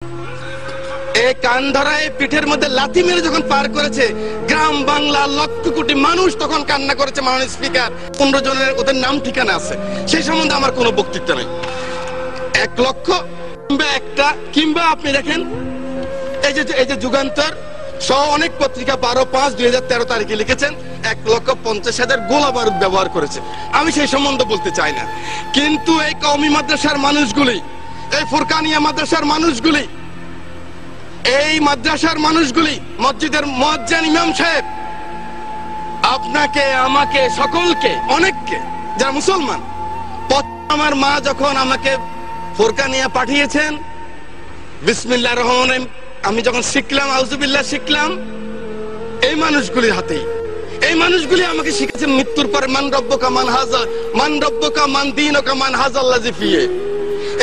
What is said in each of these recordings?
এই কান ধরায় পিঠের মধ্যে লাথি মেরে যখন পার করেছে, গ্রাম বাংলা লক্ষ কোটি মানুষ তখন কান্না করেছে। মাননীয় স্পিকার, 15 জনের ওদের নাম ঠিকানা আছে, সেই সম্বন্ধে আমার কোনো বক্তব্য নেই। 1 লক্ষ কিংবা একটা, কিংবা আপনি দেখেন এই যে যুগান্তর সহ অনেক পত্রিকা 12/5/2013 তারিখে লিখেছেন 1,50,000 গোলা বারুদ ব্যবহার করেছে। আমি সেই সম্বন্ধে বলতে চাই না, কিন্তু এই কওমি মাদ্রাসার মানুষগুলি, এই ফুরকানিয়া মাদ্রাসার মানুষগুলি, এই মাদ্রাসার মানুষগুলি, মসজিদের মুয়াজ্জিন ইমাম সাহেব, আপনাকে, আমাকে, সকলকে, অনেককে, যারা মুসলমান, আমার মা যখন আমাকে ফুরকানিয়া পাঠিয়েছেন, বিসমিল্লাহির রহমানির রহিম আমি যখন শিখলাম, আউযুবিল্লাহ শিখলাম, এই মানুষগুলির হাতেই। এই মানুষগুলি আমাকে শিখেছেন মৃত্যুর পরে মান রব্বুকা মান হাযা, মান রব্বুকা মান দীনুকা মান হাযাল্লাযী ফিহি।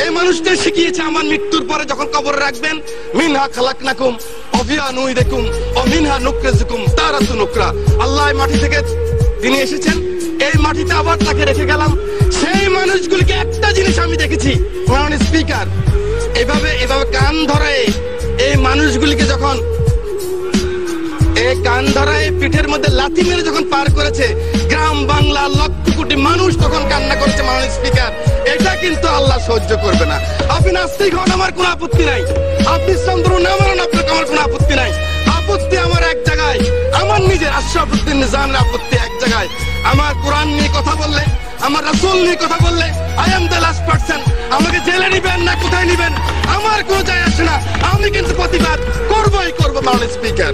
এই মানুষদের শিখিয়েছে আমার মৃত্যুর পরে যখন কবরে রাখবেন, মিনহা খালাকনাকুম ওয়া ফিহা নুঈদুকুম ওয়া মিনহা নুখরিজুকুম তারাতুন উখরা। আল্লাহ মাটি থেকে তিনি এসেছেন, এই মাটিতে আবার তাকে রেখে গেলাম। সেই মানুষগুলিকে একটা জিনিস আমি দেখেছি, মাননীয় স্পিকার, এভাবে কান ধরে এই মানুষগুলিকে যখন এই কান ধরায় পিঠের মধ্যে লাথি মেরে যখন পার করেছে, গ্রাম বাংলা লক্ষ কোটি মানুষ তখন কান্না করেছে। মাননীয় স্পিকার, এটা কিন্তু আল্লাহ সহ্য করবে না। আপনি নাস্তিক হন, আমার কোনো আপত্তি নাই। আপনি চন্দ্র না মানেন, আপনার আমার কোনো আপত্তি নাই। আপত্তি আমার এক জায়গায়, আমার নিজের আশরাফুদ্দিন নিজামের আপত্তি এক জায়গায়। আমার কোরআন নিয়ে কথা বললে, আমার রাসূল নিয়ে কথা বললে, I am the last person. আমাকে জেলে নিবেন না কোথায় নিবেন আমার কোনো যায় আসে না, আমি কিন্তু প্রতিবাদ করবই করবো। মাননীয় স্পিকার,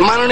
মাননীয়